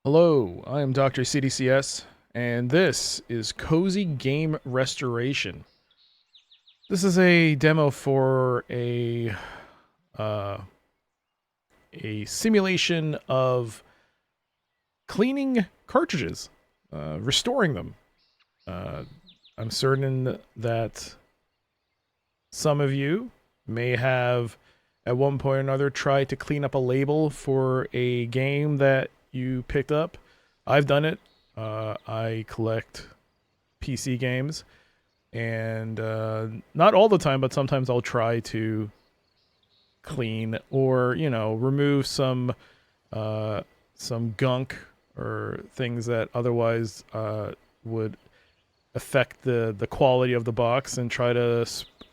Hello, I am doctorcdcs, and this is Cozy Game Restoration. This is a demo for uh, a simulation of cleaning cartridges, restoring them. Uh, I'm certain that some of you may have, at one point or another, tried to clean up a label for a game that you picked up. I've done it. I collect PC games, and not all the time, but sometimes I'll try to clean or remove some gunk or things that otherwise would affect the quality of the box, and try to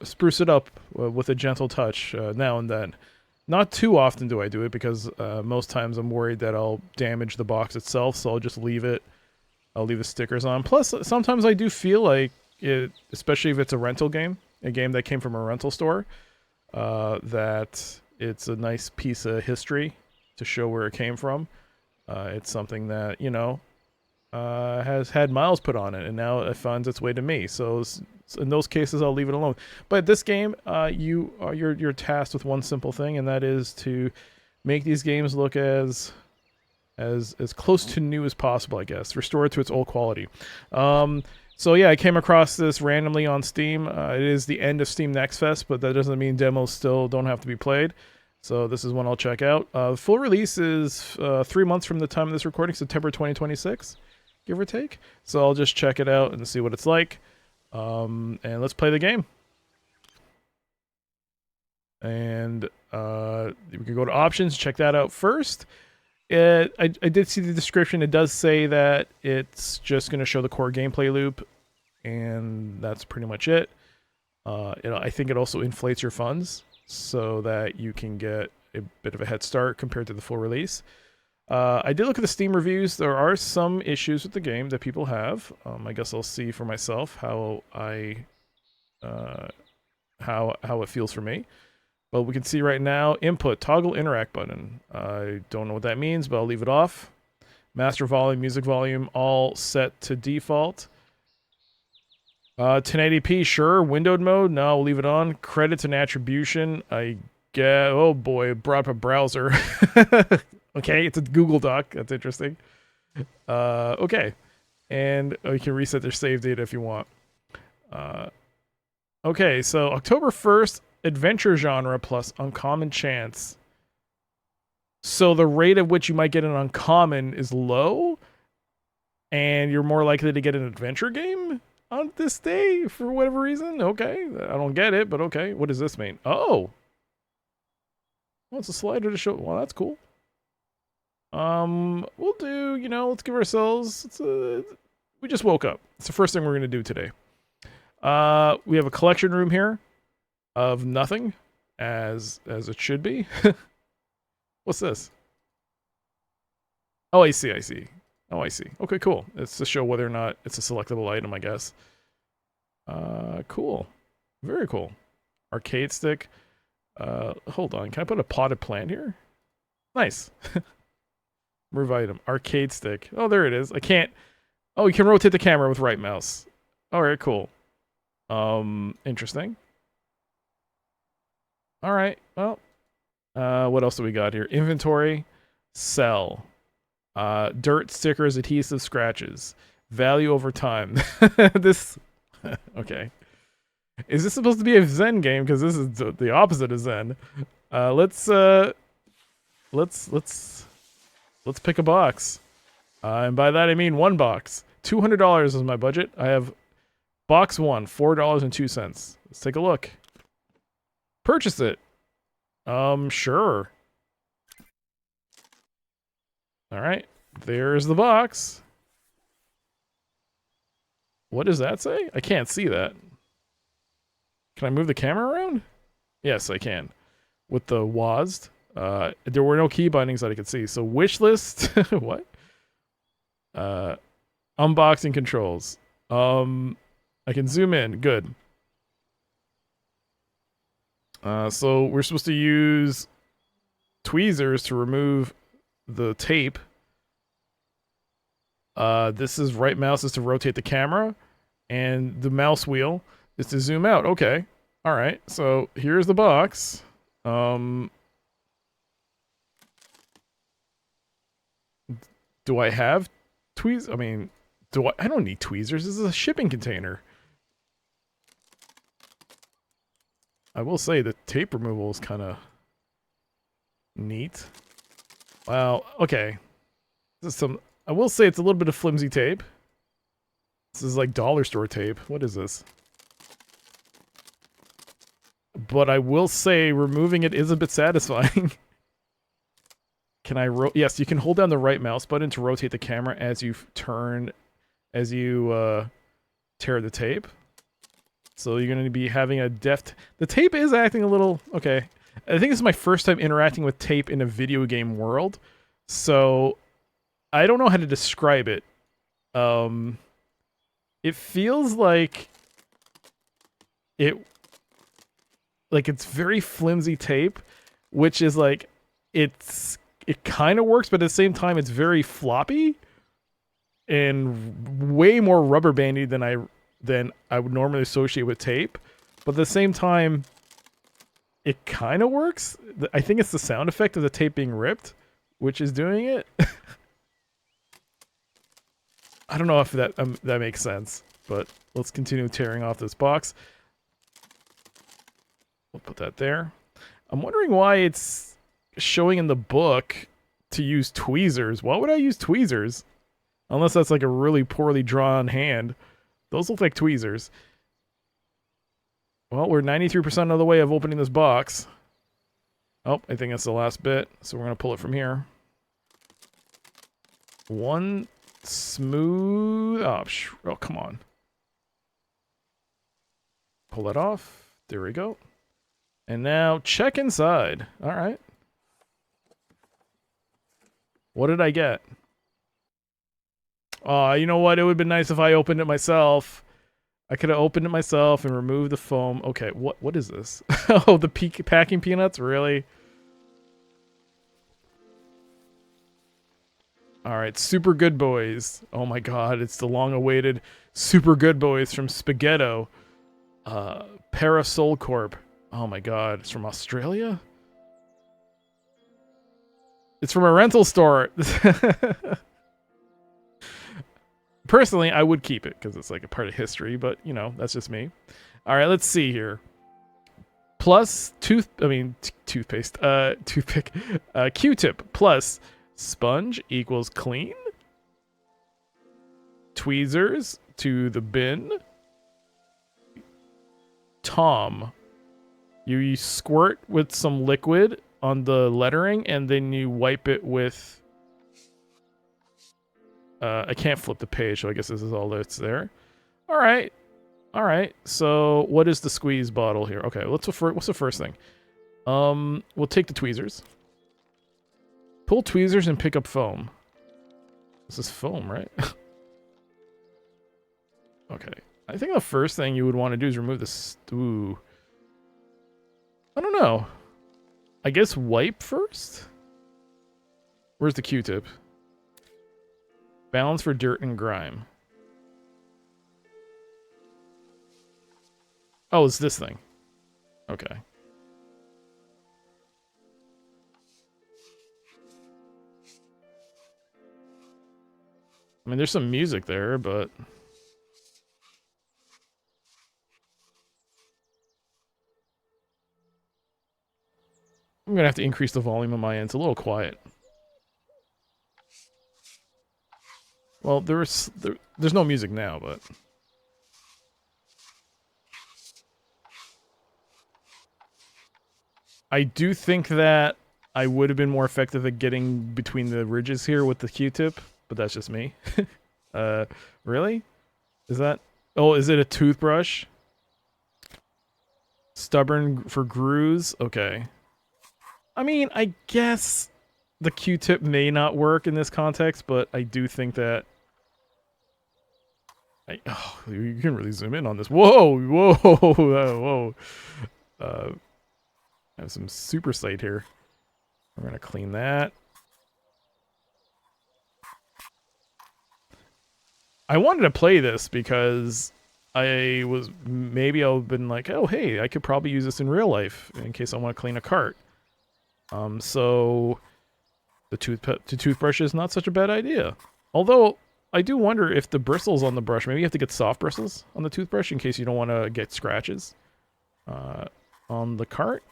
spruce it up with a gentle touch now and then. Not too often do I do it because most times I'm worried that I'll damage the box itself, so I'll just leave it. I'll leave the stickers on. Plus, sometimes I do feel like it, especially if it's a rental game, a game that came from a rental store, that it's a nice piece of history to show where it came from. It's something that has had miles put on it, and now it finds its way to me. So in those cases, I'll leave it alone. But this game, you're tasked with one simple thing, and that is to make these games look as close to new as possible, I guess. Restore it to its old quality. So yeah, I came across this randomly on Steam. It is the end of Steam Next Fest, but that doesn't mean demos still don't have to be played. So this is one I'll check out. Full release is 3 months from the time of this recording, September 2026, give or take. So I'll just check it out and see what it's like. And let's play the game. And we can go to options, check that out first. I did see the description. It does say that it's just going to show the core gameplay loop, and that's pretty much it. I think it also inflates your funds so that you can get a bit of a head start compared to the full release. I did look at the Steam reviews. There are some issues with the game that people have. I guess I'll see for myself how how it feels for me. But we can see right now, input, toggle interact button. I don't know what that means, but I'll leave it off. Master volume, music volume, all set to default. 1080p, sure. Windowed mode, no, we'll leave it on. Credits and attribution, I get. Oh boy, it brought up a browser. Okay, it's a Google Doc. That's interesting. Okay, and you can reset their save data if you want. Okay, so October 1st, adventure genre plus uncommon chance. So the rate at which you might get an uncommon is low, and you're more likely to get an adventure game on this day for whatever reason. Okay, I don't get it, but okay. What does this mean? Oh, well, it's a slider to show. Well, that's cool. We'll do. Let's give ourselves. We just woke up. It's the first thing we're gonna do today. We have a collection room here of nothing, as it should be. What's this? Oh, I see. Oh, I see. Okay, cool. It's to show whether or not it's a selectable item, I guess. Cool. Very cool. Arcade stick. Hold on. Can I put a potted plant here? Nice. Move item. Arcade stick. Oh, there it is. I can't. Oh, you can rotate the camera with right mouse. All right, cool. Interesting. All right. Well, what else do we got here? Inventory, sell, dirt, stickers, adhesive, scratches, value over time. This, okay. Is this supposed to be a Zen game? Because this is the opposite of Zen. Let's pick a box. And by that I mean one box. $200 is my budget. I have box one, $4.02. Let's take a look. Purchase it. Sure. All right. There's the box. What does that say? I can't see that. Can I move the camera around? Yes, I can. With the WASD. There were no key bindings that I could see. So wish list. What? Unboxing controls. I can zoom in. Good. So we're supposed to use tweezers to remove the tape. This is right mouse is to rotate the camera, and the mouse wheel is to zoom out. Okay. All right. So here's the box. Do I have tweezers? I mean, I don't need tweezers. This is a shipping container. I will say the tape removal is kind of neat. Wow. Okay. This is some. I will say it's a little bit of flimsy tape. This is like dollar store tape. What is this? But I will say removing it is a bit satisfying. Can I yes, you can hold down the right mouse button to rotate the camera as you tear the tape. So you're going to be having a deft... The tape is acting a little... Okay. I think this is my first time interacting with tape in a video game world. So I don't know how to describe it. It feels like it's very flimsy tape, which is like it kind of works, but at the same time it's very floppy and way more rubber bandy than I would normally associate with tape. But at the same time, it kind of works. I think it's the sound effect of the tape being ripped, which is doing it. I don't know if that makes sense, but let's continue tearing off this box. We'll put that there. I'm wondering why it's showing in the book to use tweezers. Why would I use tweezers? Unless that's like a really poorly drawn hand. Those look like tweezers. Well, we're 93% of the way of opening this box. Oh, I think that's the last bit. So we're going to pull it from here. One smooth... Oh, come on. Pull it off. There we go. And now check inside. All right. What did I get? Oh, you know what? It would have been nice if I opened it myself. I could have opened it myself and removed the foam. Okay, what is this? Oh, the packing peanuts? Really? Alright, Super Good Boys. Oh my god, it's the long-awaited Super Good Boys from Spaghetto. Parasol Corp. Oh my god, it's from Australia? It's from a rental store. Personally, I would keep it because it's like a part of history, but you know, that's just me. All right, let's see here. Plus toothpaste, toothpick, Q-tip plus sponge equals clean. Tweezers to the bin. Tom, you squirt with some liquid on the lettering and then you wipe it with... I can't flip the page, so I guess this is all that's there. All right. So what is the squeeze bottle here? Okay, what's the first thing? We'll take the tweezers. Pull tweezers and pick up foam. This is foam, right? Okay. I think the first thing you would want to do is remove this. Ooh. I don't know. I guess wipe first? Where's the Q-tip? Balance for dirt and grime. Oh, it's this thing. Okay. I mean, there's some music there, but... I'm gonna have to increase the volume on my end. It's a little quiet. Well, there's no music now, but... I do think that I would have been more effective at getting between the ridges here with the Q-tip, but that's just me. Really? Is that... Oh, is it a toothbrush? Stubborn for grooves? Okay. I mean, I guess the Q-tip may not work in this context, but I do think that... Oh, you can really zoom in on this. Whoa! Whoa! I have some super sight here. We're gonna clean that. I wanted to play this because maybe I've been like, oh hey, I could probably use this in real life in case I want to clean a cart. So the toothbrush is not such a bad idea. Although I do wonder if the bristles on the brush, maybe you have to get soft bristles on the toothbrush in case you don't want to get scratches on the cart.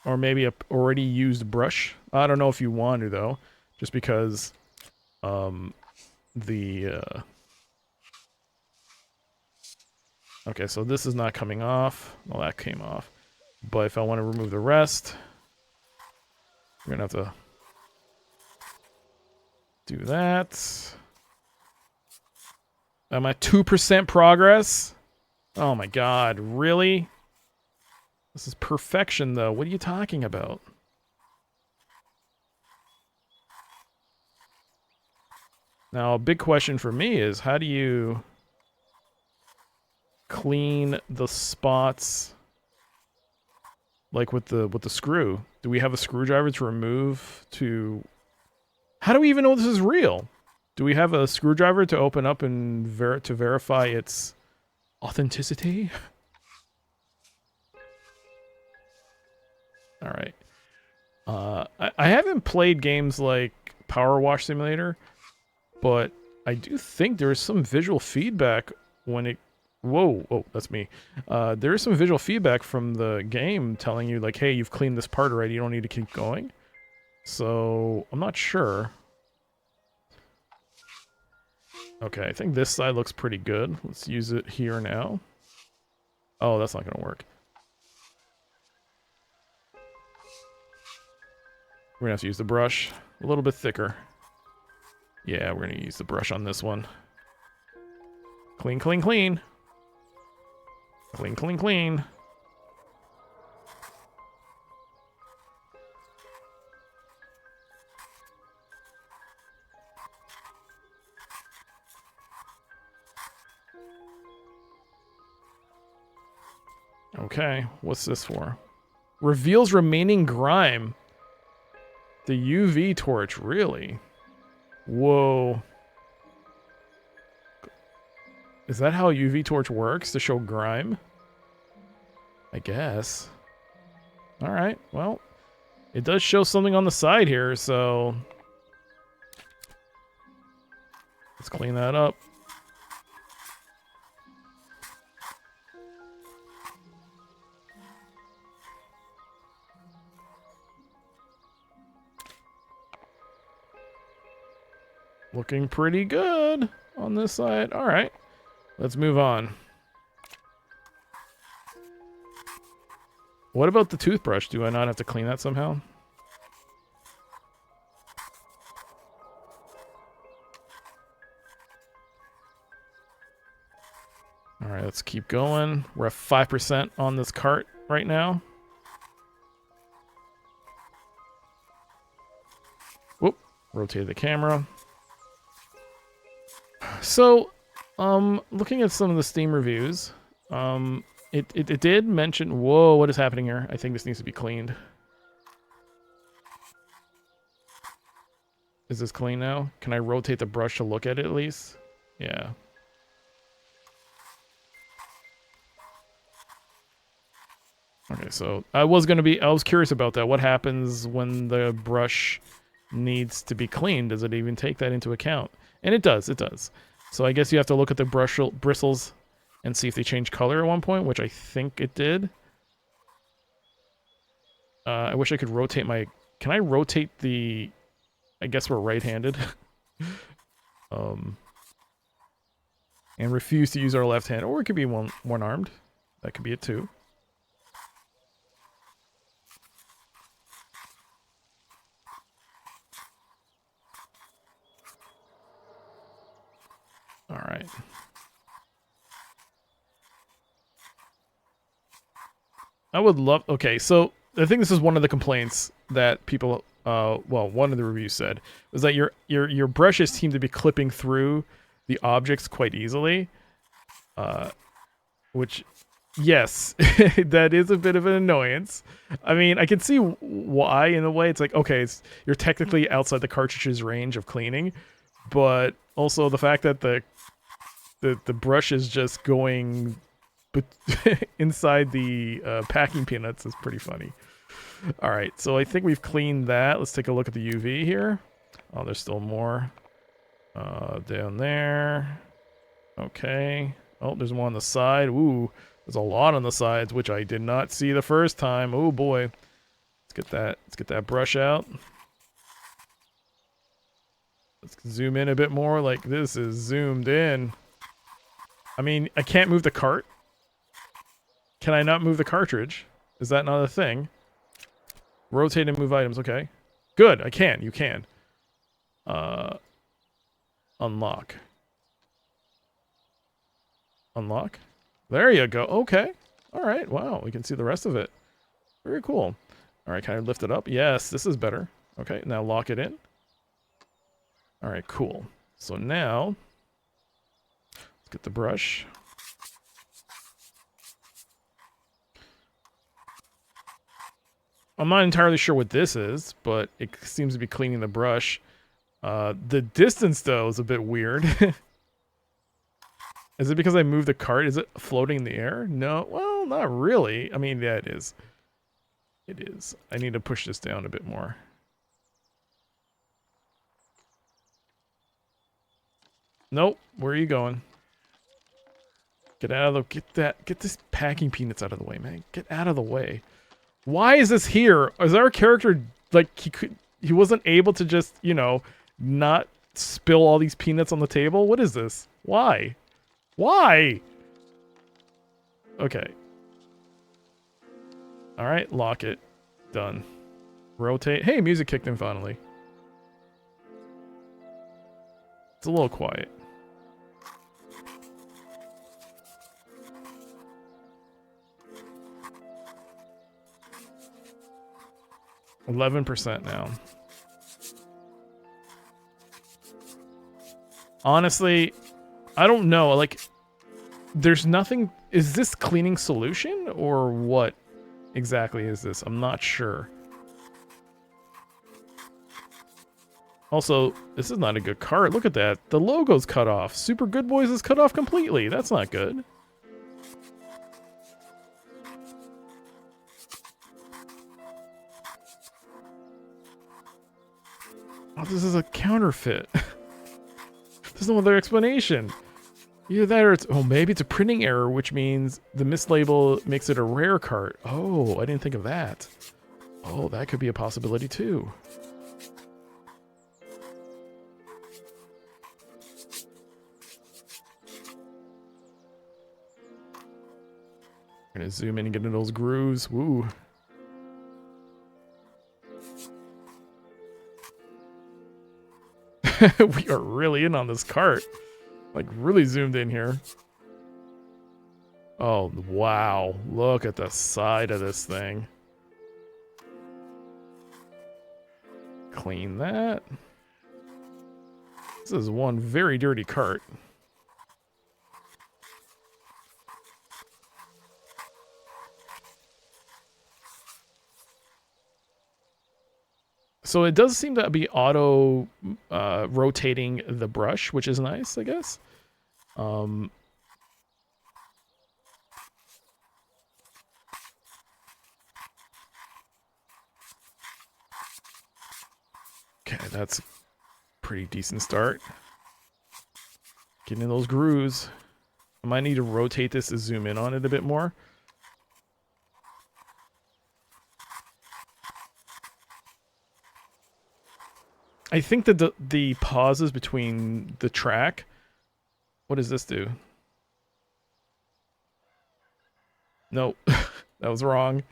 Or maybe a already used brush. I don't know if you want to though, just because okay, so this is not coming off. Well, that came off. But if I want to remove the rest, we're gonna have to do that. I'm at 2% progress. Oh my god, really? This is perfection, though. What are you talking about? Now, a big question for me is, how do you clean the spots, like with the screw? Do we have a screwdriver to remove to... How do we even know this is real? Do we have a screwdriver to open up and to verify its authenticity? All right. I haven't played games like Power Wash Simulator, but I do think there is some visual feedback when it... Whoa, oh, that's me. There is some visual feedback from the game telling you, like, hey, you've cleaned this part already, you don't need to keep going. So, I'm not sure. Okay, I think this side looks pretty good. Let's use it here now. Oh, that's not going to work. We're going to have to use the brush a little bit thicker. Yeah, we're going to use the brush on this one. Clean, clean, clean. Clean, clean, clean. Okay, what's this for? Reveals remaining grime. The UV torch, really? Whoa. Is that how a UV torch works, to show grime? I guess. Alright, well, it does show something on the side here, so... Let's clean that up. Looking pretty good on this side. All right, let's move on. What about the toothbrush? Do I not have to clean that somehow? All right, let's keep going. We're at 5% on this cart right now. Whoop, rotate the camera. So, looking at some of the Steam reviews, it did mention... Whoa, what is happening here? I think this needs to be cleaned. Is this clean now? Can I rotate the brush to look at it at least? Yeah. Okay, so I was curious about that. What happens when the brush needs to be cleaned? Does it even take that into account? And it does, it does. So I guess you have to look at the bristles and see if they change color at one point, which I think it did. I wish I could rotate my... Can I rotate the... I guess we're right-handed. And refuse to use our left hand. Or it could be one-armed. That could be it too. All right. I would love... Okay, so I think this is one of the complaints that people... well, one of the reviews said, was that your brushes seem to be clipping through the objects quite easily. Which Yes, that is a bit of an annoyance. I mean, I can see why in a way. It's like, okay, you're technically outside the cartridge's range of cleaning, but also the fact that the brush is just going but inside the packing peanuts is pretty funny. All right, so I think we've cleaned that. Let's take a look at the UV here. Oh, there's still more down there. Okay. Oh, there's one on the side. Ooh, there's a lot on the sides, which I did not see the first time. Oh boy. Let's get that. Let's get that brush out. Let's zoom in a bit more. Like this is zoomed in. I mean, I can't move the cart. Can I not move the cartridge? Is that not a thing? Rotate and move items. Okay. Good. I can. You can. Unlock. Unlock. There you go. Okay. All right. Wow. We can see the rest of it. Very cool. All right. Can I lift it up? Yes. This is better. Okay. Now lock it in. All right. Cool. So now let's get the brush. I'm not entirely sure what this is, but it seems to be cleaning the brush. The distance, though, is a bit weird. Is it because I moved the cart? Is it floating in the air? No. Well, not really. I mean, yeah, it is. It is. I need to push this down a bit more. Nope. Where are you going? Get out of the... Get this packing peanuts out of the way, man. Get out of the way. Why is this here? Is our character, like, he wasn't able to just, you know, not spill all these peanuts on the table? What is this? Why? Why? Okay. Alright, lock it. Done. Rotate. Hey, music kicked in finally. It's a little quiet. %11 now. Honestly, I don't know. Like, there's nothing. Is this cleaning solution or what exactly is this? I'm not sure. Also, this is not a good cart. Look at that. The logo's cut off. Super Good Boys is cut off completely. That's not good. Oh, this is a counterfeit. There's no other explanation. Either that or it's... Oh, maybe it's a printing error, which means the mislabel makes it a rare cart. Oh, I didn't think of that. Oh, that could be a possibility too. I'm gonna zoom in and get into those grooves. Woo. We are really in on this cart. Like, really zoomed in here. Oh, wow. Look at the side of this thing. Clean that. This is one very dirty cart. So it does seem to be auto rotating the brush, which is nice, I guess. Okay, that's a pretty decent start. Getting in those grooves. I might need to rotate this to zoom in on it a bit more. I think that the pauses between the track... What does this do? No, that was wrong.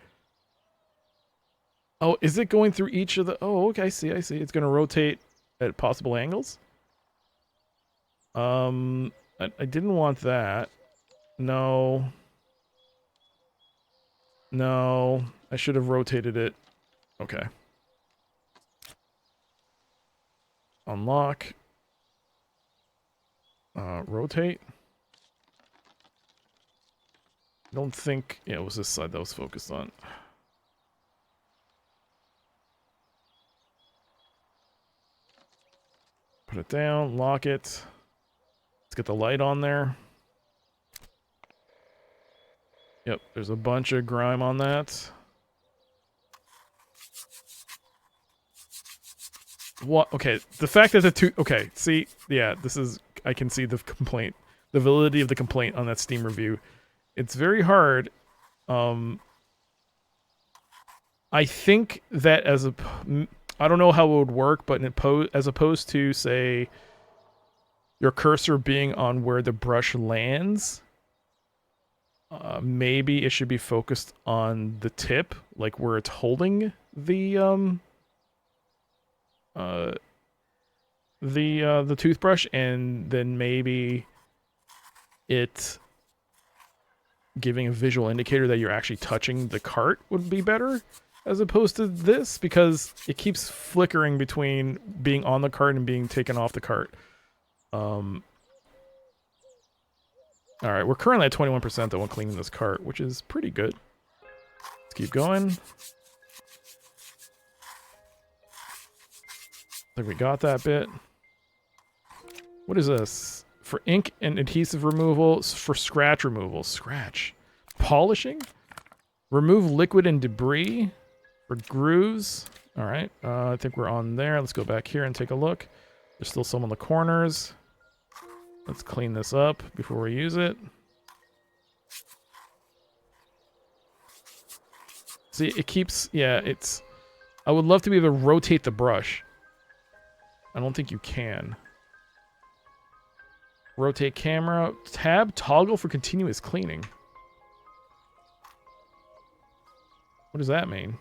Oh, is it going through each of the... Oh, okay, I see. It's going to rotate at possible angles. I didn't want that. No. No, I should have rotated it. Okay. Unlock. Rotate. I don't think... Yeah, it was this side that was focused on. Put it down, lock it. Let's get the light on there. Yep, there's a bunch of grime on that. What? Okay, the fact that the two... Okay, see, yeah, this is... I can see the complaint. The validity of the complaint on that Steam review. It's very hard. I think that as a... I don't know how it would work, but as opposed to, say, your cursor being on where the brush lands, maybe it should be focused on the tip, like where it's holding the toothbrush, and then maybe it giving a visual indicator that you're actually touching the cart would be better, as opposed to this, because it keeps flickering between being on the cart and being taken off the cart. Alright, we're currently at 21% though when cleaning this cart, which is pretty good. Let's keep going. I think we got that bit. What is this? For ink and adhesive removal, for scratch removal. Scratch. Polishing? Remove liquid and debris. For grooves. Alright, I think we're on there. Let's go back here and take a look. There's still some on the corners. Let's clean this up before we use it. See, it keeps... Yeah, it's... I would love to be able to rotate the brush. I don't think you can. Rotate camera. Tab, toggle for continuous cleaning. What does that mean?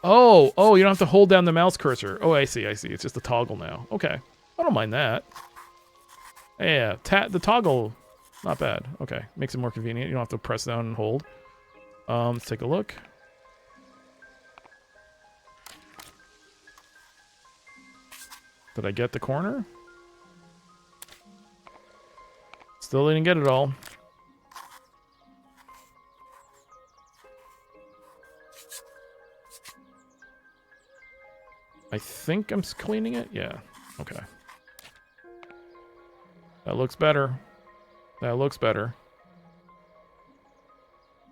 Oh, you don't have to hold down the mouse cursor. Oh, I see. It's just a toggle now. Okay. I don't mind that. Yeah, the toggle, not bad. Okay, makes it more convenient. You don't have to press down and hold. Let's take a look. Did I get the corner? Still didn't get it all. I think I'm cleaning it? Yeah. Okay. That looks better. That looks better.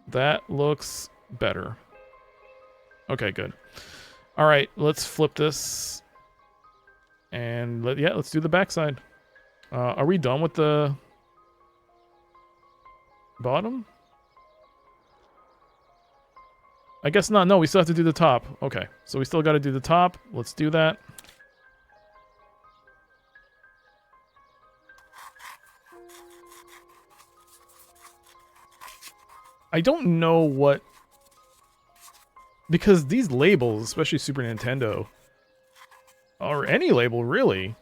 That looks better. Okay, good. Alright, let's flip this. And let's do the backside. Are we done with the bottom? I guess not. No, we still have to do the top. Okay, so we still got to do the top. Let's do that. I don't know what... Because these labels, especially Super Nintendo, or any label really,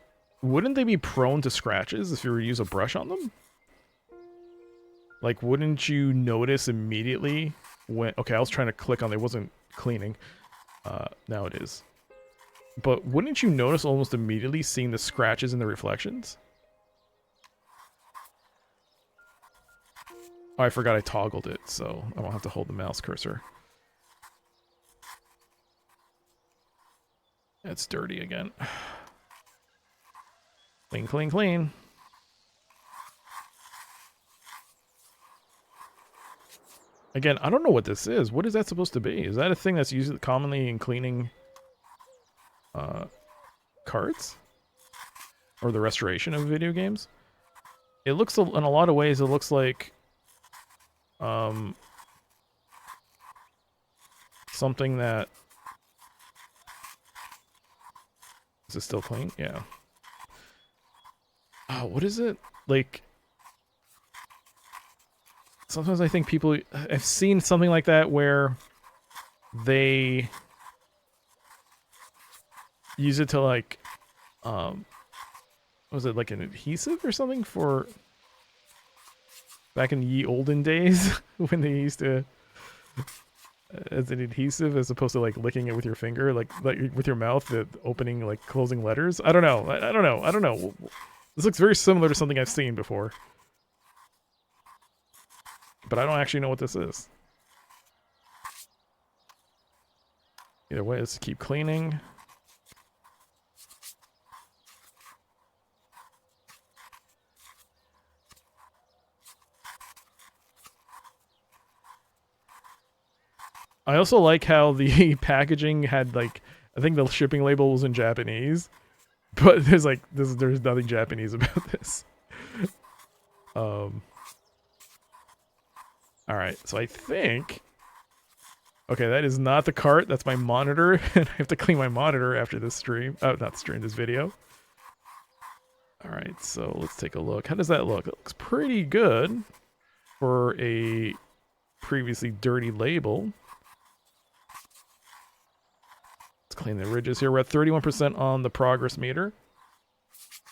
wouldn't they be prone to scratches if you were to use a brush on them? Like, wouldn't you notice immediately when... Okay, I was trying to click on it. It wasn't cleaning. Now it is. But wouldn't you notice almost immediately seeing the scratches in the reflections? Oh, I forgot I toggled it, so I won't have to hold the mouse cursor. It's dirty again. Clean, clean, clean. Again, I don't know what this is. What is that supposed to be? Is that a thing that's used commonly in cleaning carts? Or the restoration of video games? It looks, in a lot of ways, it looks like something that... Is it still clean? Yeah. Oh, what is it? Like... Sometimes I think people... I've seen something like that where they use it to, like... was it like an adhesive or something for... Back in ye olden days, when they used to... As an adhesive, as opposed to, like, licking it with your finger, like with your mouth, the opening, like, closing letters. I don't know. I don't know. This looks very similar to something I've seen before. But I don't actually know what this is. Either way, let's keep cleaning. I also like how the packaging had like, I think the shipping label was in Japanese, but there's like there's nothing Japanese about this. All right, so I think. Okay, that is not the cart. That's my monitor, and I have to clean my monitor after this stream. Oh, not stream, this video. All right, so let's take a look. How does that look? It looks pretty good for a previously dirty label. Let's clean the ridges here. We're at 31% on the progress meter.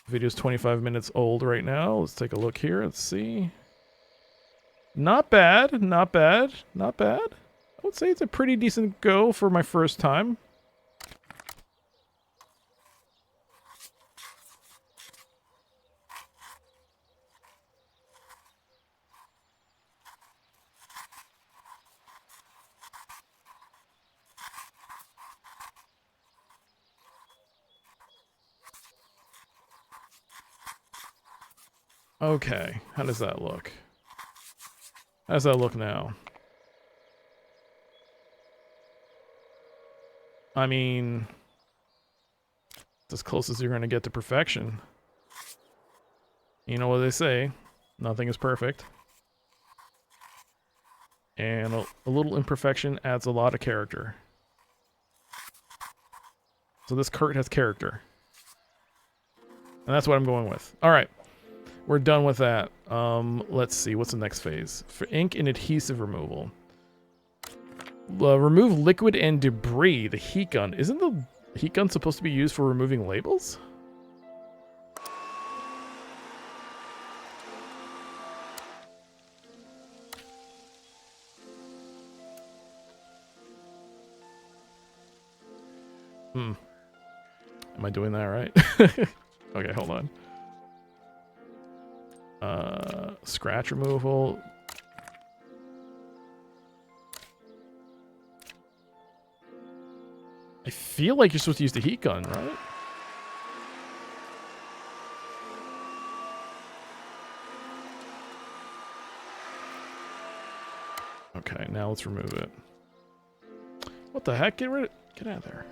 The video's 25 minutes old right now. Let's take a look here. Let's see. Not bad, not bad, not bad. I would say it's a pretty decent go for my first time. Okay, how does that look? How does that look now? I mean, it's as close as you're going to get to perfection. You know what they say, nothing is perfect. And a little imperfection adds a lot of character. So this cart has character. And that's what I'm going with. Alright, we're done with that. Let's see, what's the next phase? For ink and adhesive removal. Remove liquid and debris. The heat gun. Isn't the heat gun supposed to be used for removing labels? Am I doing that right? Okay, hold on. Scratch removal. I feel like you're supposed to use the heat gun, right? Okay, now let's remove it. What the heck? Get out of there.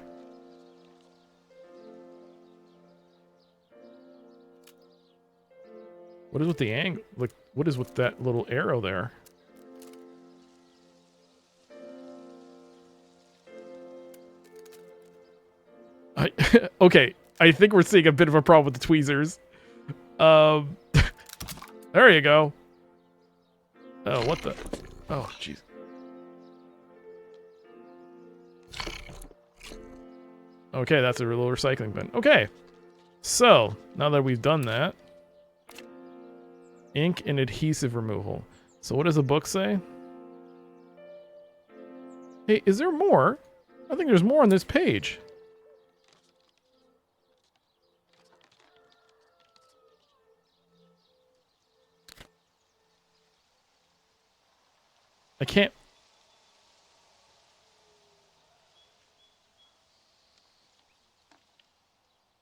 What is with the angle? Like, what is with that little arrow there? Okay, I think we're seeing a bit of a problem with the tweezers. There you go. Oh, what the? Oh, jeez. Okay, that's a little recycling bin. Okay, so now that we've done that, ink and adhesive removal. So what does the book say? Hey, is there more? I think there's more on this page. I can't.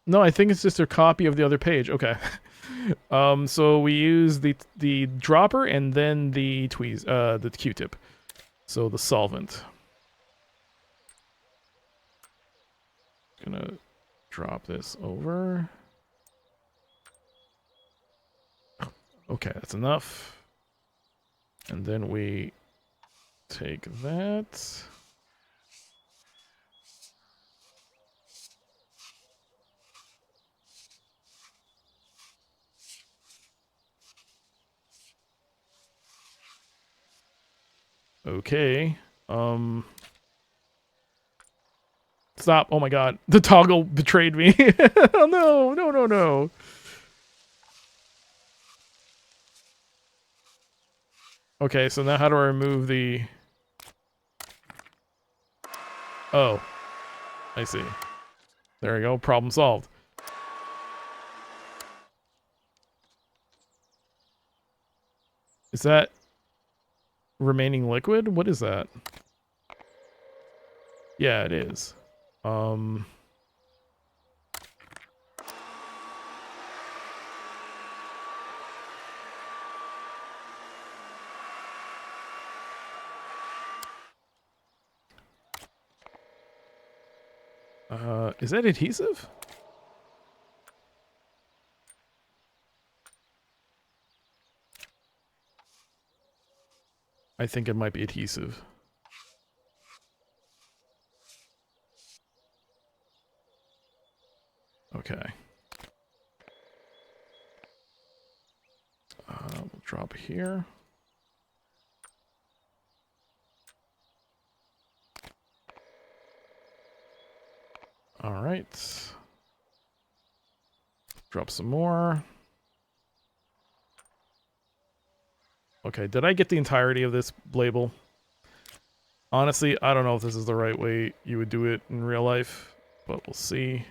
No, I think it's just a copy of the other page. Okay. So we use the dropper and then the the Q-tip. So the solvent. Gonna drop this over. Okay, that's enough. And then we take that. Okay. Stop. Oh my god. The toggle betrayed me. Oh no, no, no, no. Okay, so now how do I remove the... Oh. I see. There we go. Problem solved. Is that remaining liquid? What is that? Yeah, it is. Is that adhesive? I think it might be adhesive. Okay. We'll drop here. All right. Drop some more. Okay, did I get the entirety of this label? Honestly, I don't know if this is the right way you would do it in real life, but we'll see.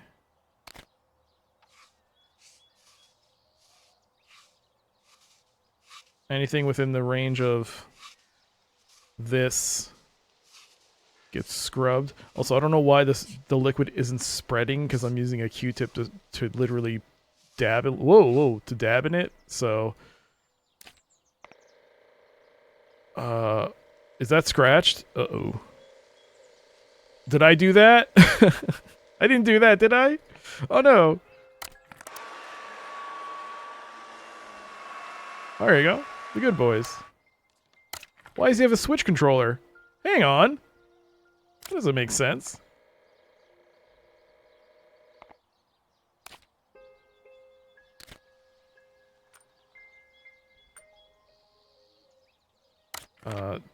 Anything within the range of this gets scrubbed. Also, I don't know why the liquid isn't spreading because I'm using a Q-tip to literally dab it. Whoa, to dab in it. So, is that scratched? Uh-oh. Did I do that? I didn't do that, did I? Oh no. There you go. The good boys. Why does he have a Switch controller? Hang on. That doesn't make sense.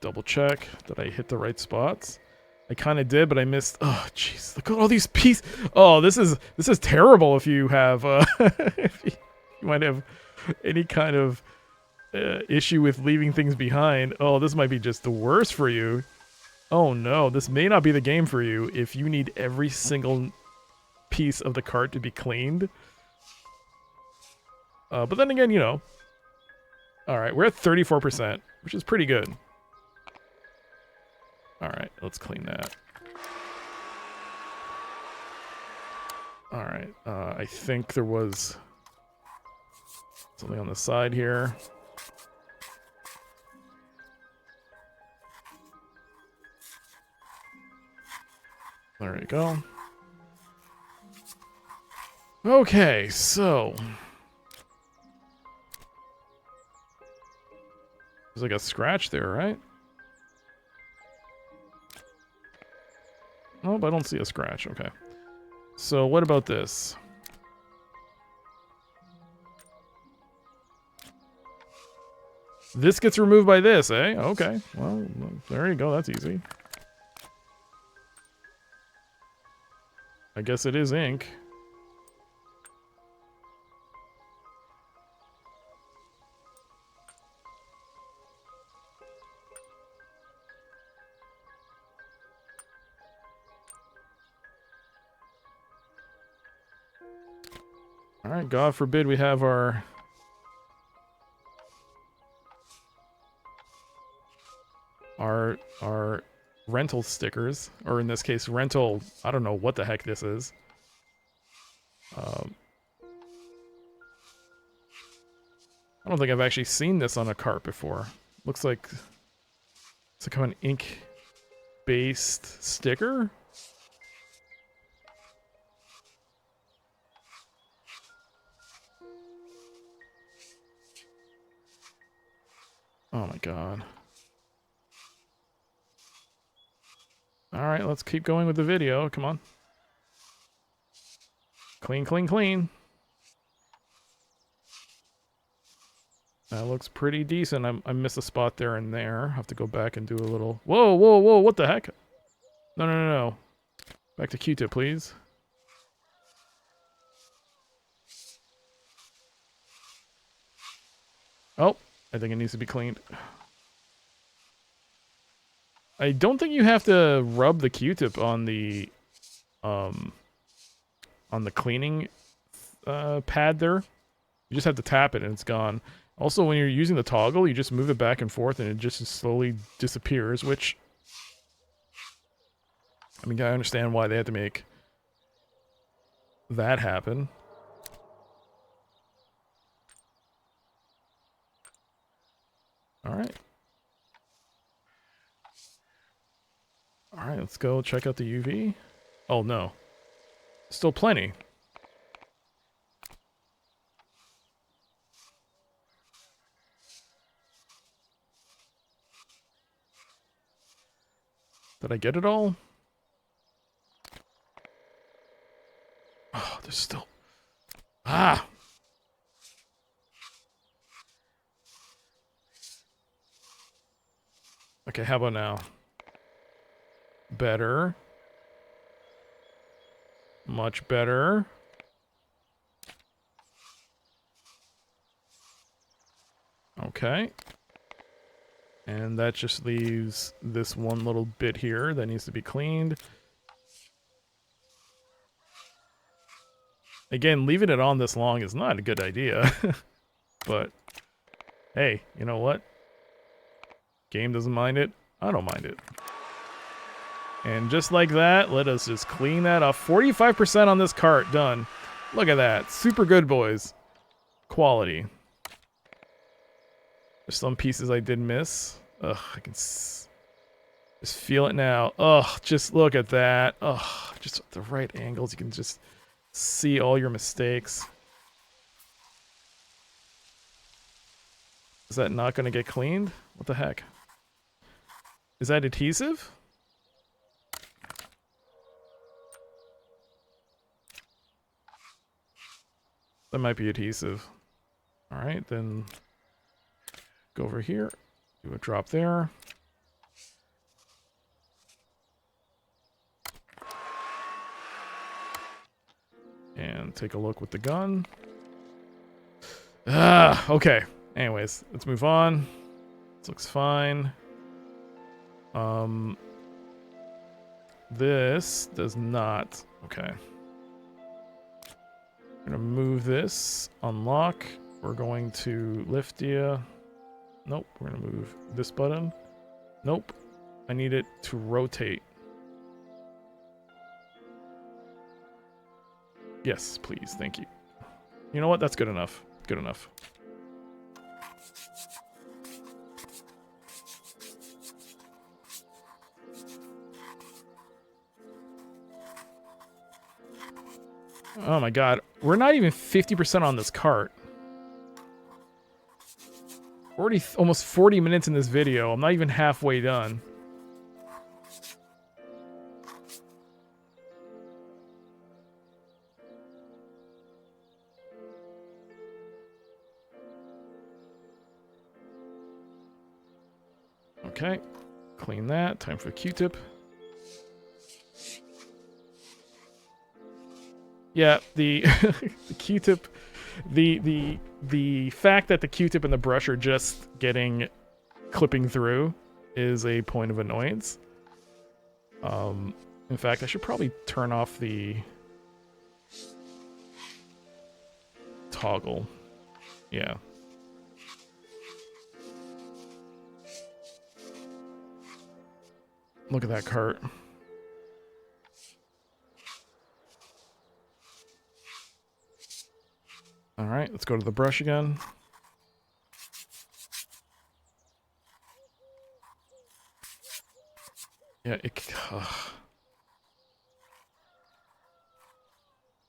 Double check that I hit the right spots. I kind of did, but I missed. Oh, jeez! Look at all these pieces. Oh, this is terrible. If you have, if you might have any kind of issue with leaving things behind. Oh, this might be just the worst for you. Oh no, this may not be the game for you if you need every single piece of the cart to be cleaned. But then again, you know. All right, we're at 34%, which is pretty good. All right, let's clean that. All right, I think there was something on the side here. There you go. Okay, so there's like a scratch there, right? Nope, I don't see a scratch. Okay. So what about this? This gets removed by this, eh? Okay. Well, there you go. That's easy. I guess it is ink. All right, God forbid we have our rental stickers, or in this case, rental. I don't know what the heck this is. I don't think I've actually seen this on a cart before. Looks like it's a kind of ink-based sticker. Oh my god. Alright, let's keep going with the video. Come on. Clean, clean, clean. That looks pretty decent. I missed a spot there and there. Have to go back and do a little... Whoa, whoa, whoa, what the heck? No, no, no, no. Back to Q-tip, please. Oh, I think it needs to be cleaned. I don't think you have to rub the Q-tip on the cleaning pad there. You just have to tap it and it's gone. Also, when you're using the toggle, you just move it back and forth and it just slowly disappears, which... I mean, I understand why they had to make that happen. Alright. Alright, let's go check out the UV. Oh, no. Still plenty. Did I get it all? Oh, there's still... Ah! Okay, how about now? Better. Much better. Okay. And that just leaves this one little bit here that needs to be cleaned. Again, leaving it on this long is not a good idea. But, hey, you know what? Game doesn't mind it. I don't mind it. And just like that, let us just clean that off. 45% on this cart, done. Look at that. Super good, boys. Quality. There's some pieces I did miss. Ugh, I can just feel it now. Ugh, just look at that. Ugh, just at the right angles, you can just see all your mistakes. Is that not going to get cleaned? What the heck? Is that adhesive? That might be adhesive. Alright, then go over here. Do a drop there. And take a look with the gun. Ah, okay. Anyways, let's move on. This looks fine. This does not. Okay. We're gonna move this. Unlock. We're going to lift you. Nope. We're gonna move this button. Nope. I need it to rotate. Yes, please. Thank you. You know what? That's good enough. Good enough. Oh my god. We're not even 50% on this cart. Already almost 40 minutes in this video. I'm not even halfway done. Okay. Clean that. Time for a Q-tip. Yeah, the the Q-tip, the fact that the Q-tip and the brush are just clipping through is a point of annoyance. In fact, I should probably turn off the toggle. Yeah. Look at that cart. Alright, let's go to the brush again. Yeah,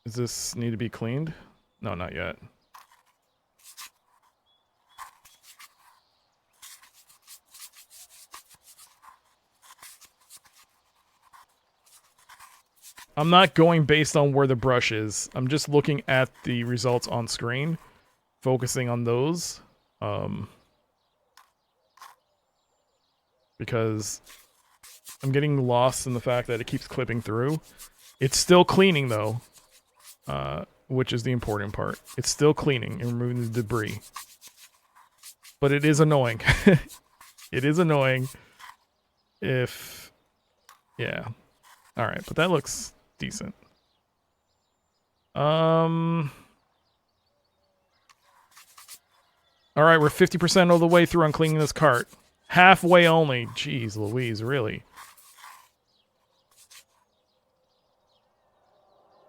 does this need to be cleaned? No, not yet. I'm not going based on where the brush is. I'm just looking at the results on screen, focusing on those. Because I'm getting lost in the fact that it keeps clipping through. It's still cleaning though, which is the important part. It's still cleaning and removing the debris. But it is annoying. It is annoying if... Yeah. Alright, but that looks decent. All right, we're 50% of the way through on cleaning this cart. Halfway only. Jeez Louise, really?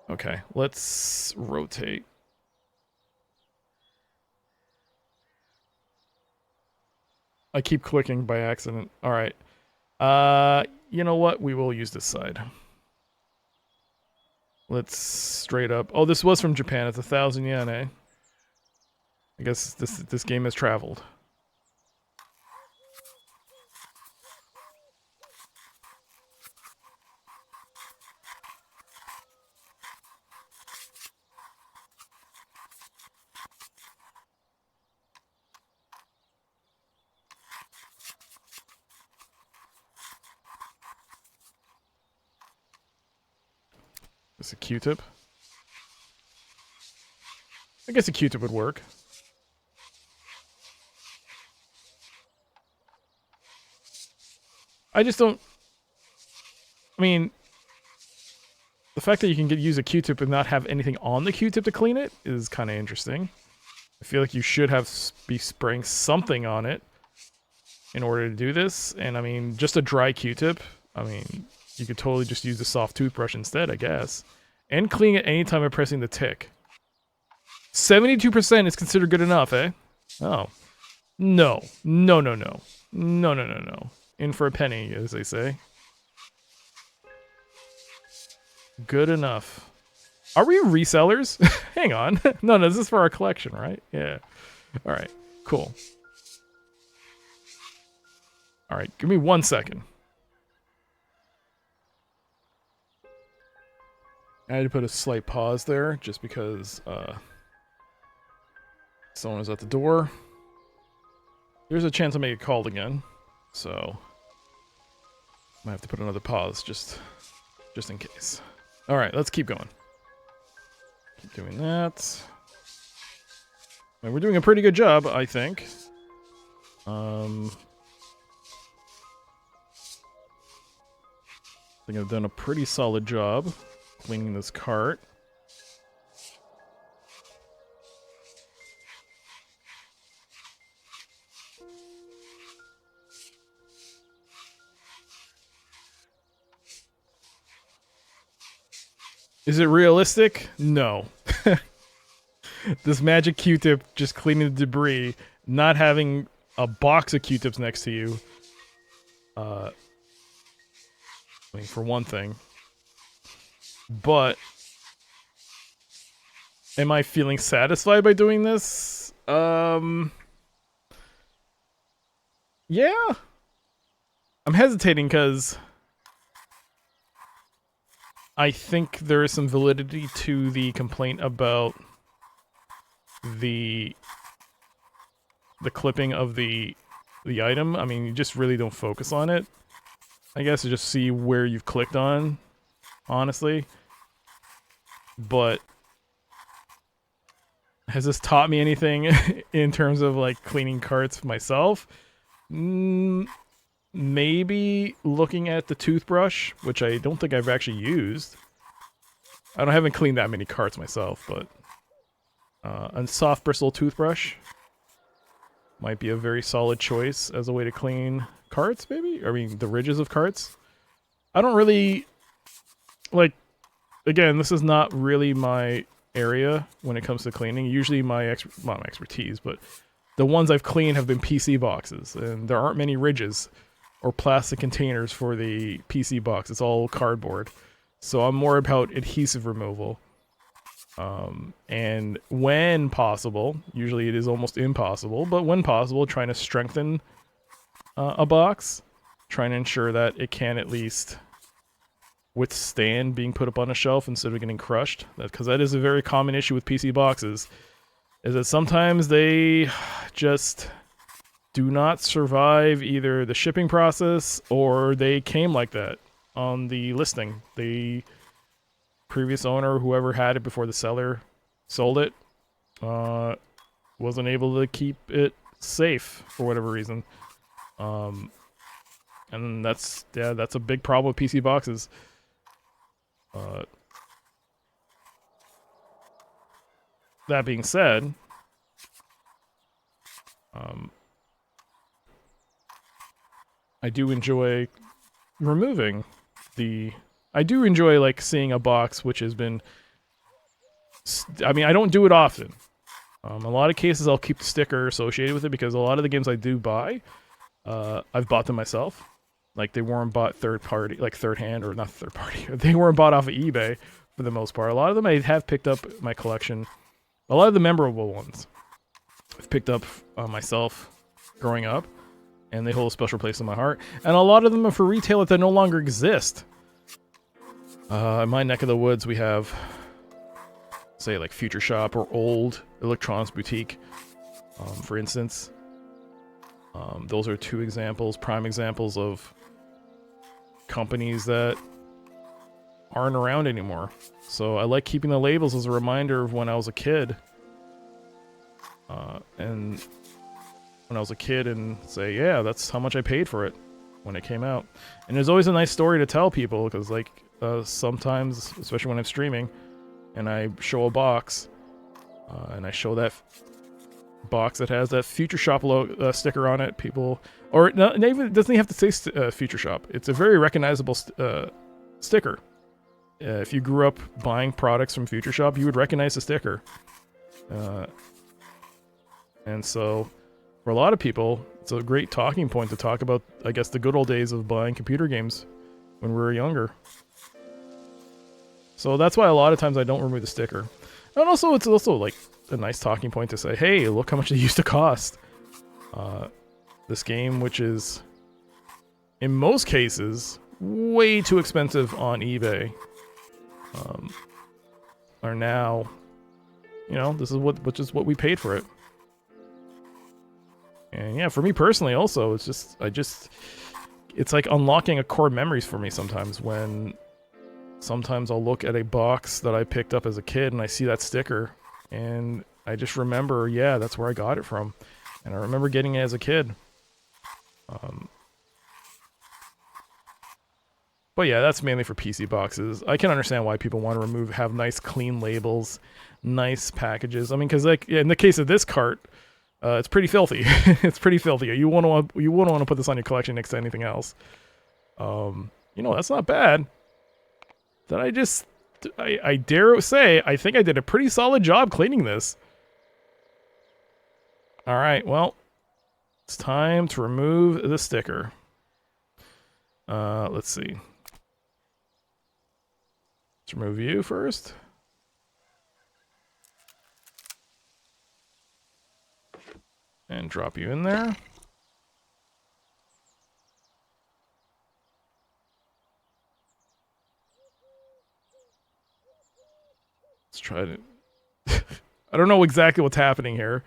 Okay, let's rotate. I keep clicking by accident. All right. You know what? We will use this side. Let's straight up. Oh, this was from Japan. It's 1,000 yen, eh? I guess this game has traveled. It's a Q-tip. I guess a Q-tip would work. I just don't... I mean... The fact that you can use a Q-tip and not have anything on the Q-tip to clean it is kind of interesting. I feel like you should be spraying something on it in order to do this. And I mean, just a dry Q-tip, I mean, you could totally just use the soft toothbrush instead, I guess. And clean it anytime by pressing the tick. 72% is considered good enough, eh? Oh. No. No, no, no. No, no, no, no. In for a penny, as they say. Good enough. Are we resellers? Hang on. No, this is for our collection, right? Yeah. Alright, cool. Alright, give me 1 second. I had to put a slight pause there, just because, someone is at the door. There's a chance I may get called again, so... might have to put another pause, just in case. Alright, let's keep going. Keep doing that. And we're doing a pretty good job, I think. I think I've done a pretty solid job cleaning this cart. Is it realistic? No. This magic Q-tip just cleaning the debris, not having a box of Q-tips next to you. I mean, for one thing. But am I feeling satisfied by doing this? Yeah. I'm hesitating because I think there is some validity to the complaint about the clipping of the item. I mean, you just really don't focus on it. I guess to just see where you've clicked on, honestly. But has this taught me anything in terms of like cleaning carts myself? Maybe looking at the toothbrush, which I don't think I've actually used. I haven't cleaned that many carts myself, but a soft bristle toothbrush might be a very solid choice as a way to clean carts, maybe? I mean, the ridges of carts. I don't really... like, again, this is not really my area when it comes to cleaning. Usually my not my expertise, but the ones I've cleaned have been PC boxes, and there aren't many ridges or plastic containers for the PC box. It's all cardboard. So I'm more about adhesive removal. And when possible, usually it is almost impossible, but when possible, trying to strengthen a box, trying to ensure that it can at least withstand being put up on a shelf instead of getting crushed. Because that is a very common issue with PC boxes, is that sometimes they just do not survive either the shipping process or they came like that on the listing. The previous owner, whoever had it before the seller sold it, wasn't able to keep it safe for whatever reason. And that's a big problem with PC boxes. That being said, Um, I do enjoy removing the. I do enjoy like seeing a box which has been. I mean, I don't do it often. A lot of cases, I'll keep the sticker associated with it because a lot of the games I do buy, I've bought them myself. Like they weren't bought third party, like third hand or not third party. They weren't bought off of eBay for the most part. A lot of them I have picked up my collection. A lot of the memorable ones I've picked up myself growing up, and they hold a special place in my heart. And a lot of them are for retail that no longer exist. In my neck of the woods, we have, say, like Future Shop or Old Electronics Boutique, for instance. Those are two examples, prime examples of companies that aren't around anymore. So I like keeping the labels as a reminder of when I was a kid. And when I was a kid and say, yeah, that's how much I paid for it when it came out. And there's always a nice story to tell people because like sometimes, especially when I'm streaming and I show a box and I show that box that has that Future Shop sticker on it, people, or no, it even doesn't even have to say Future Shop. It's a very recognizable sticker. If you grew up buying products from Future Shop, you would recognize the sticker. And so, for a lot of people, it's a great talking point to talk about, I guess, the good old days of buying computer games when we were younger. So that's why a lot of times I don't remove the sticker. And also, it's also like a nice talking point to say, hey, look how much it used to cost. This game, which is, in most cases, way too expensive on eBay, are now, you know, this is what we paid for it. And yeah, for me personally also, it's like unlocking a core memories for me sometimes when sometimes I'll look at a box that I picked up as a kid and I see that sticker and I just remember, yeah, that's where I got it from. And I remember getting it as a kid. But yeah, that's mainly for PC boxes. I can understand why people want to have nice clean labels, nice packages. I mean, because like in the case of this cart, it's pretty filthy. It's pretty filthy. You wouldn't want to put this on your collection next to anything else. You know, that's not bad. That I dare say, I think I did a pretty solid job cleaning this. All right, well, it's time to remove the sticker. Let's see. Let's remove you first. And drop you in there. Let's try to... I don't know exactly what's happening here.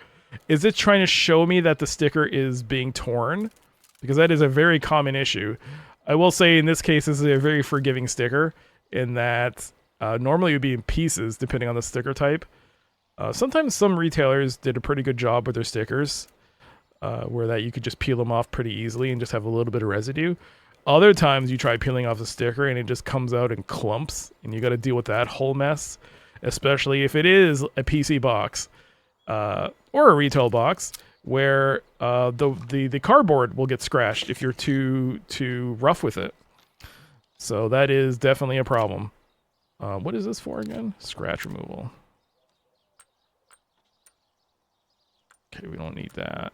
Is it trying to show me that the sticker is being torn? Because that is a very common issue. I will say in this case, this is a very forgiving sticker in that normally it would be in pieces depending on the sticker type. Sometimes some retailers did a pretty good job with their stickers, where that you could just peel them off pretty easily and just have a little bit of residue. Other times you try peeling off the sticker and it just comes out in clumps, and you got to deal with that whole mess, especially if it is a PC box or a retail box, where the cardboard will get scratched if you're too rough with it. So that is definitely a problem. What is this for again? Scratch removal. Okay, we don't need that.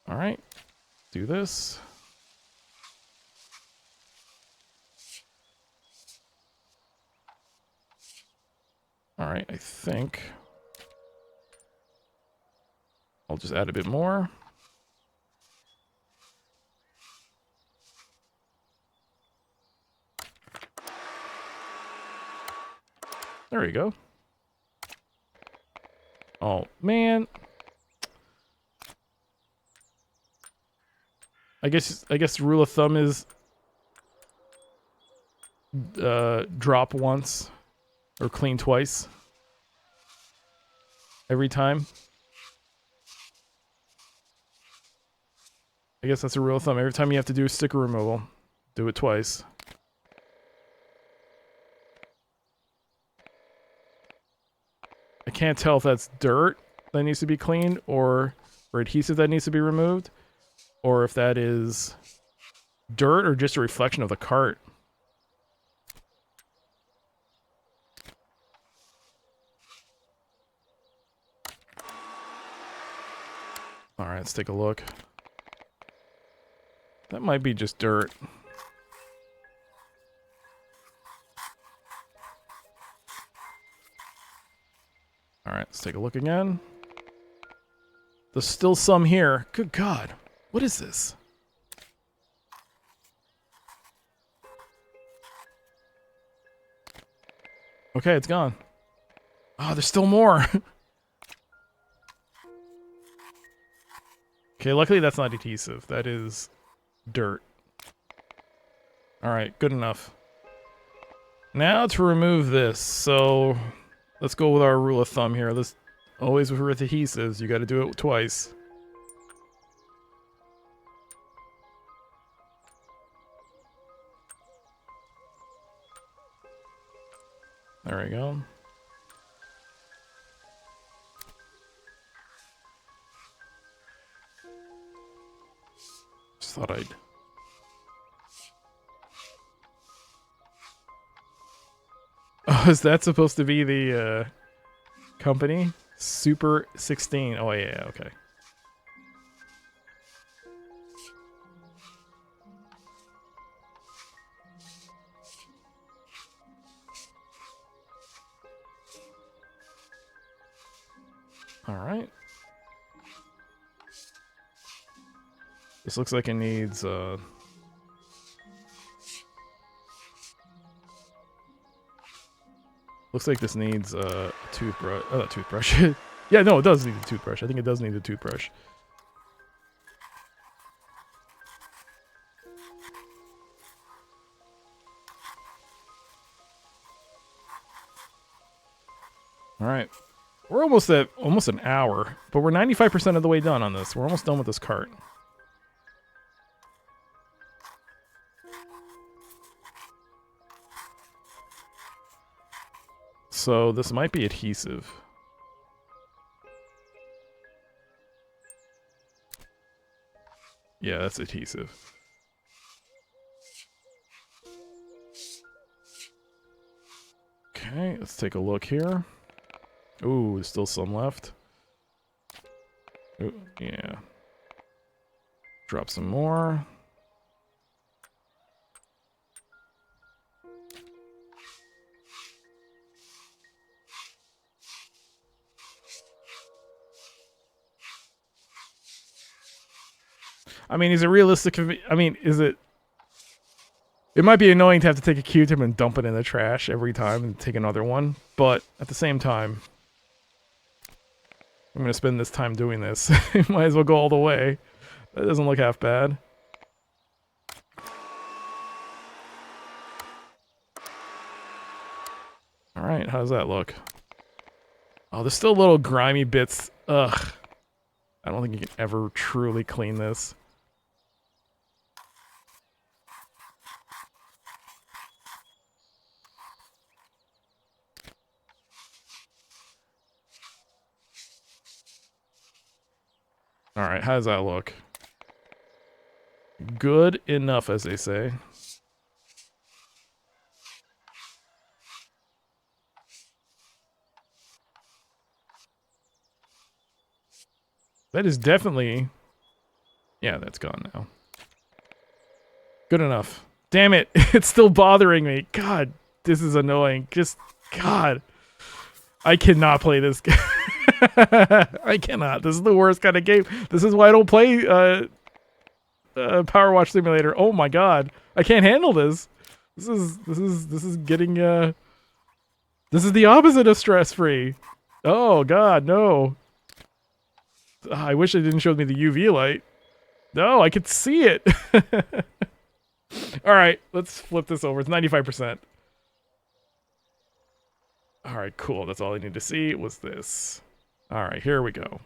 All right, do this. All right, I think I'll just add a bit more. There we go. Oh, man. I guess the rule of thumb is drop once or clean twice every time. I guess that's a rule of thumb. Every time you have to do a sticker removal, do it twice. I can't tell if that's dirt that needs to be cleaned, or adhesive that needs to be removed, or if that is dirt or just a reflection of the cart. Alright, let's take a look. That might be just dirt. Alright, let's take a look again. There's still some here. Good God. What is this? Okay, it's gone. Oh, there's still more. Okay, luckily that's not adhesive. That is dirt. Alright, good enough. Now to remove this. So let's go with our rule of thumb here. Let's always with adhesives, you gotta do it twice. There we go. Just thought I'd... Oh, is that supposed to be the company? Super 16. Oh, yeah, okay. All right. This looks like it needs looks like this needs a toothbrush. Oh, a toothbrush. Yeah, no, it does need a toothbrush. I think it does need a toothbrush. All right. We're almost at an hour, but we're 95% of the way done on this. We're almost done with this cart. So this might be adhesive. Yeah, that's adhesive. Okay, let's take a look here. Ooh, there's still some left. Ooh, yeah. Drop some more. I mean, is it realistic? I mean, is it... It might be annoying to have to take a Q-tip and dump it in the trash every time and take another one, but at the same time, I'm going to spend this time doing this. Might as well go all the way. That doesn't look half bad. Alright, how does that look? Oh, there's still little grimy bits. Ugh. I don't think you can ever truly clean this. Alright, how does that look? Good enough, as they say. That is definitely... Yeah, that's gone now. Good enough. Damn it, it's still bothering me. God, this is annoying. Just, God. I cannot play this game. I cannot. This is the worst kind of game. This is why I don't play Power Wash Simulator. Oh my God, I can't handle this. This is getting this is the opposite of stress free. Oh God, no. I wish it didn't show me the UV light. No, I could see it. All right, let's flip this over. It's 95%. All right, cool. That's all I need to see was this. All right, here we go.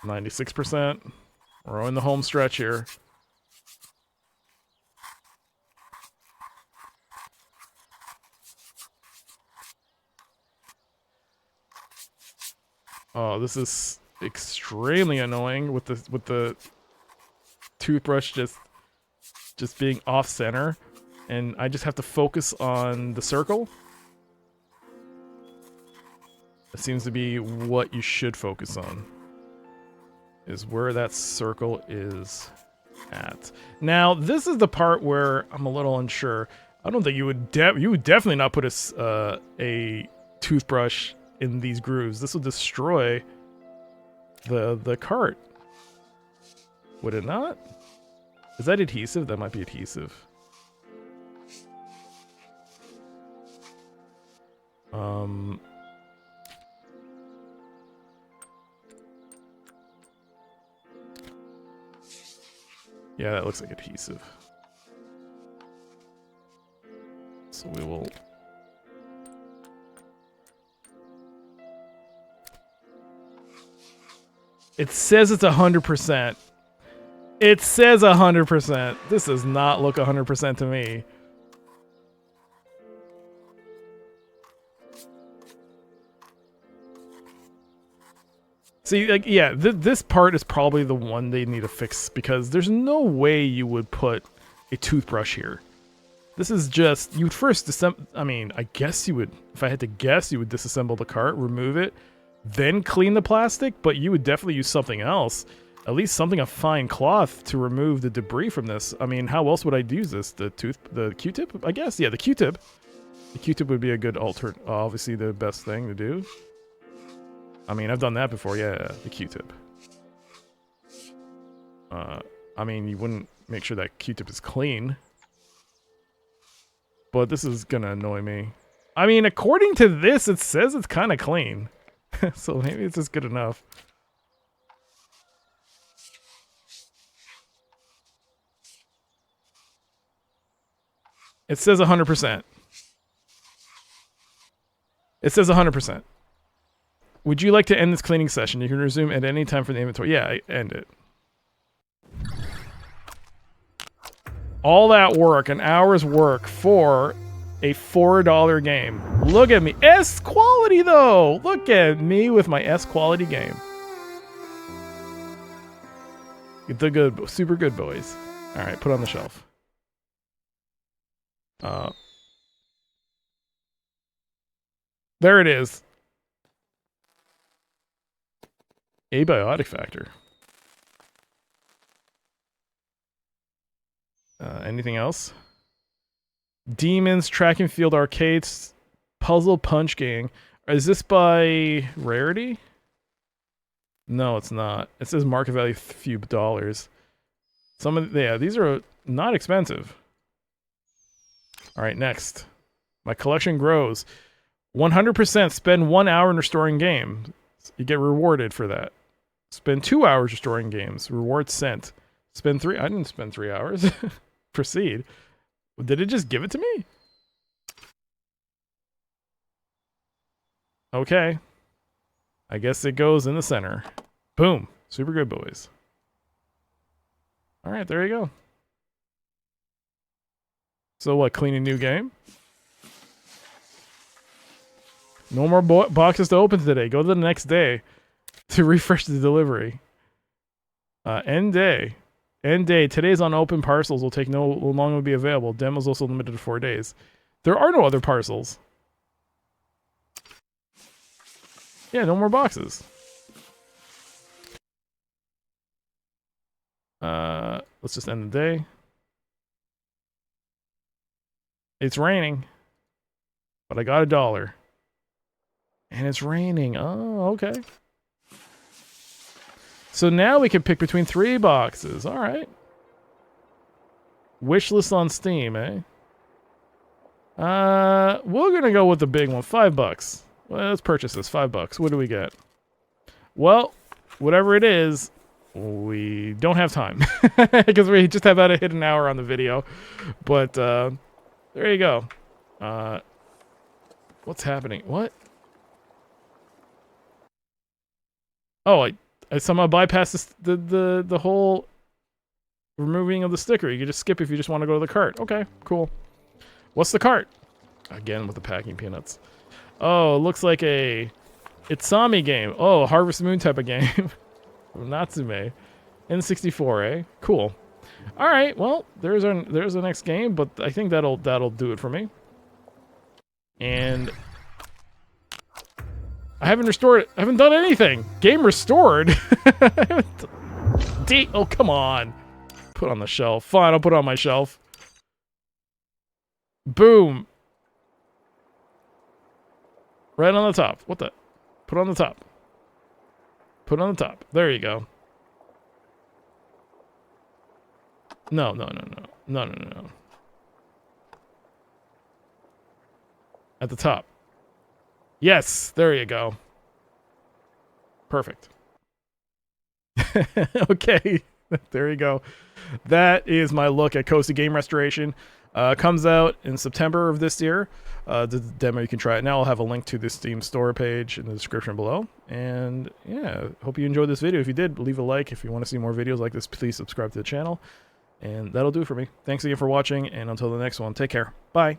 %. We're on the home stretch here. Oh, this is extremely annoying with the toothbrush just being off center, and I just have to focus on the circle. It seems to be what you should focus on, is where that circle is at. Now, this is the part where I'm a little unsure. I don't think you would definitely not put a toothbrush in these grooves. This will destroy the cart. Would it not? Is that adhesive? That might be adhesive. Yeah, that looks like adhesive. So we will... It says it's 100%. It says 100%. This does not look 100% to me. See, like, yeah, this part is probably the one they need to fix, because there's no way you would put a toothbrush here. This is just, you would first disassemble, I mean, I guess you would, if I had to guess, you would disassemble the cart, remove it, then clean the plastic, but you would definitely use something else. At least something of fine cloth to remove the debris from this. I mean, how else would I use this? The Q-tip, I guess? Yeah, the Q-tip. The Q-tip would be a good obviously the best thing to do. I mean, I've done that before, yeah, the Q-tip. I mean, you wouldn't make sure that Q-tip is clean. But this is gonna annoy me. I mean, according to this, it says it's kind of clean. So maybe it's just good enough. It says 100%. It says 100%. Would you like to end this cleaning session? You can resume at any time for the inventory. Yeah, end it. All that work, an hour's work for a $4 game. Look at me. S quality though. Look at me with my S quality game. The good, super good boys. All right, put on the shelf. There it is. Abiotic factor. Anything else? Demons, Track and Field Arcades, Puzzle Punch Gang. Is this by rarity? No, it's not. It says market value a few dollars. Some of yeah, these are not expensive. All right, next. My collection grows. 100% spend 1 hour in restoring games. You get rewarded for that. Spend 2 hours restoring games. Reward sent. Spend 3. I didn't spend 3 hours. Proceed. Did it just give it to me? Okay. I guess it goes in the center. Boom. Super good, boys. All right, there you go. So what, clean a new game? No more boxes to open today. Go to the next day to refresh the delivery. End day. End day. Today's unopened parcels will take no longer be available. Demos also limited to 4 days. There are no other parcels. Yeah, no more boxes. Let's just end the day. It's raining. But I got $1. And it's raining. Oh, okay. So now we can pick between 3 boxes. All right. Wishlist on Steam, eh? We're gonna go with the big one. $5. Well, let's purchase this. $5. What do we get? Well, whatever it is, we don't have time because we just have about to hit an hour on the video. But there you go. What's happening? What? Oh, I somehow bypassed the whole removing of the sticker. You can just skip if you just want to go to the cart. Okay, cool. What's the cart? Again with the packing peanuts. Oh, it looks like a Itsami game. Oh, Harvest Moon type of game. Natsume. N64, eh? Cool. All right, well, there's the next game, but I think that'll do it for me. And I haven't restored it. I haven't done anything. Game restored. Oh, come on. Put on the shelf. Fine, I'll put it on my shelf. Boom. Right on the top. What the? Put it on the top. Put it on the top. There you go. No. At the top. Yes, there you go. Perfect. Okay, there you go. That is my look at Coast Game Restoration. Comes out in September of this year. The demo, you can try it now. I'll have a link to the Steam store page in the description below. And yeah, hope you enjoyed this video. If you did, leave a like. If you want to see more videos like this, please subscribe to the channel. And that'll do it for me. Thanks again for watching, and until the next one, take care. Bye.